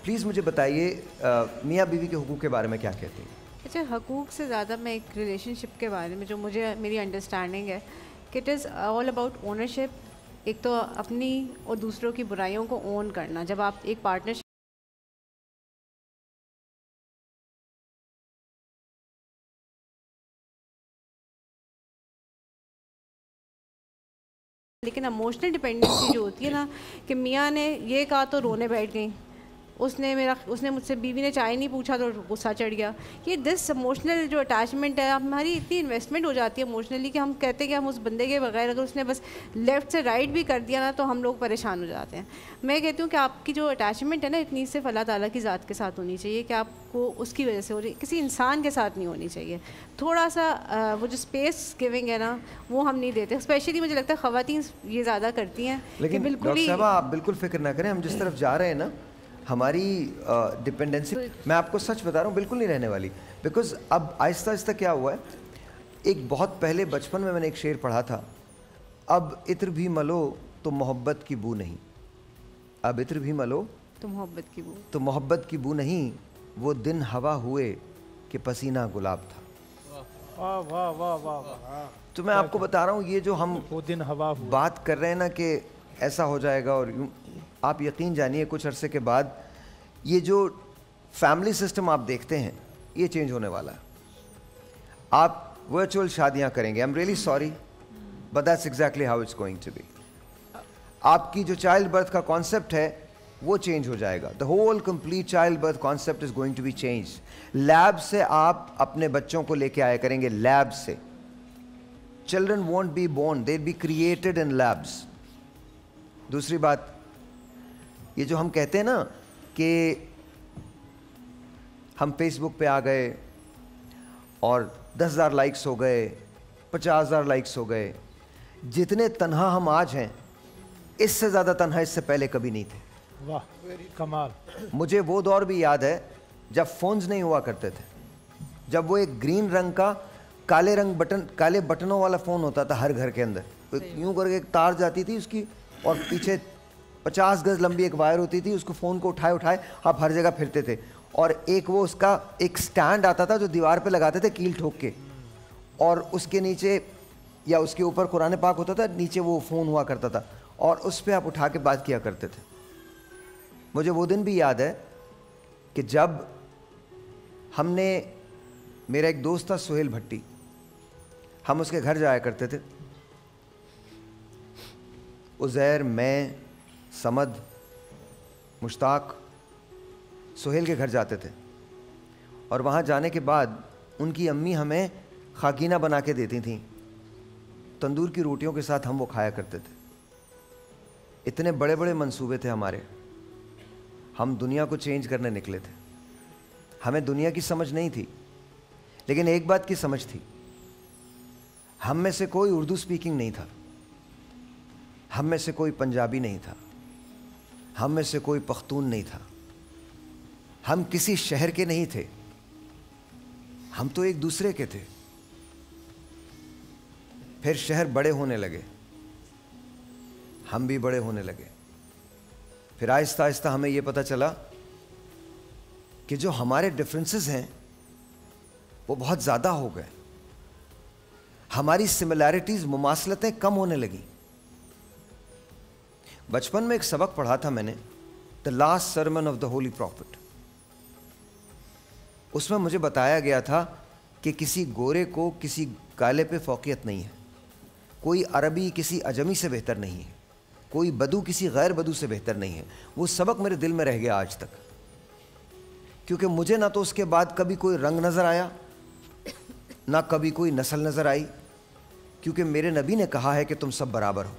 Please मुझे बताइए मियाँ बीवी के हुकूक के बारे में क्या कहती हैं? अच्छा, हकूक़ से ज़्यादा मैं एक रिलेशनशिप के बारे में जो मुझे मेरी अंडरस्टैंडिंग है कि it is all about ownership. एक तो अपनी और दूसरों की बुराइयों को ओन करना। जब आप एक पार्टनरशिप लेकिन इमोशनल डिपेंडेंसी जो होती है ना कि मियाँ ने ये कहा तो रोने बैठ गई, उसने मुझसे बीवी ने चाय नहीं पूछा तो गुस्सा चढ़ गया। ये दिस इमोशनल जो अटैचमेंट है, हमारी इतनी इन्वेस्टमेंट हो जाती है इमोशनली कि हम कहते हैं कि हम उस बंदे के बगैर अगर उसने बस लेफ़्ट से राइट भी कर दिया ना तो हम लोग परेशान हो जाते हैं। मैं कहती हूँ कि आपकी जो अटैचमेंट है ना इतनी सिर्फ अल्लाह ताला की ज़ात के साथ होनी चाहिए कि आपको उसकी वजह से हो रही, किसी इंसान के साथ नहीं होनी चाहिए। थोड़ा सा वो जो स्पेस गिविंग है ना वो हम नहीं देते। स्पेशली मुझे लगता है ख़वातीन ये ज़्यादा करती हैं। लेकिन डॉक्टर साहब आप बिल्कुल फिक्र ना करें, हम जिस तरफ जा रहे हैं ना हमारी डिपेंडेंसी, मैं आपको सच बता रहा हूँ, बिल्कुल नहीं रहने वाली। बिकॉज अब आहिस्ता आहिस्ता क्या हुआ है, एक बहुत पहले बचपन में मैंने एक शेर पढ़ा था, अब इत्र भी मलो तो मोहब्बत की बू नहीं। अब इत्र भी मलो तो मोहब्बत की बू, तो मोहब्बत की बू नहीं, वो दिन हवा हुए कि पसीना गुलाब था। वाह वाह वाह वाह वाह। तो मैं आपको बता रहा हूँ ये जो हम वो दिन हवा हुआ। बात कर रहे हैं ना कि ऐसा हो जाएगा और यूं, आप यकीन जानिए कुछ अरसे के बाद ये जो फैमिली सिस्टम आप देखते हैं ये चेंज होने वाला है। आप वर्चुअल शादियां करेंगे, I am really sorry but that's exactly how it's going to be. आपकी जो चाइल्ड बर्थ का कॉन्सेप्ट है वो चेंज हो जाएगा। The whole complete child birth concept is going to be change. Lab से आप अपने बच्चों को लेके आया करेंगे, लैब से। Children won't be born, they be created in labs. दूसरी बात, ये जो हम कहते हैं ना कि हम फेसबुक पे आ गए और 10,000 लाइक्स हो गए, 50,000 लाइक्स हो गए, जितने तन्हा हम आज हैं इससे ज़्यादा तन्हा इससे पहले कभी नहीं थे। वाह कमाल। मुझे वो दौर भी याद है जब फ़ोन्स नहीं हुआ करते थे, जब वो एक ग्रीन रंग का काले बटनों वाला फ़ोन होता था हर घर के अंदर, यूं करके एक तार जाती थी उसकी और पीछे 50 गज लंबी एक वायर होती थी, उसको फ़ोन को उठाए उठाए आप हर जगह फिरते थे। और एक वो उसका एक स्टैंड आता था जो दीवार पे लगाते थे कील ठोक के, और उसके नीचे या उसके ऊपर कुरान पाक होता था, नीचे वो फ़ोन हुआ करता था और उस पर आप उठा के बात किया करते थे। मुझे वो दिन भी याद है कि जब हमने, मेरा एक दोस्त था सुहेल भट्टी, हम उसके घर जाया करते थे। उज़ैर, मैं, समद, मुश्ताक सुहेल के घर जाते थे और वहाँ जाने के बाद उनकी अम्मी हमें खाकीना बना के देती थीं, तंदूर की रोटियों के साथ हम वो खाया करते थे। इतने बड़े बड़े मंसूबे थे हमारे, हम दुनिया को चेंज करने निकले थे। हमें दुनिया की समझ नहीं थी, लेकिन एक बात की समझ थी, हम में से कोई उर्दू स्पीकिंग नहीं था, हम में से कोई पंजाबी नहीं था, हम में से कोई पख्तून नहीं था, हम किसी शहर के नहीं थे, हम तो एक दूसरे के थे। फिर शहर बड़े होने लगे, हम भी बड़े होने लगे। फिर आहिस्ता आहिस्ता हमें यह पता चला कि जो हमारे डिफरेंसेस हैं वो बहुत ज़्यादा हो गए, हमारी सिमिलैरिटीज़, मुमासलतें कम होने लगी। बचपन में एक सबक पढ़ा था मैंने, the last sermon of the holy prophet. उसमें मुझे बताया गया था कि किसी गोरे को किसी काले पे फौकियत नहीं है, कोई अरबी किसी अजमी से बेहतर नहीं है, कोई बदू किसी गैर बदू से बेहतर नहीं है। वो सबक मेरे दिल में रह गया आज तक, क्योंकि मुझे ना तो उसके बाद कभी कोई रंग नज़र आया, ना कभी कोई नस्ल नज़र आई, क्योंकि मेरे नबी ने कहा है कि तुम सब बराबर हो।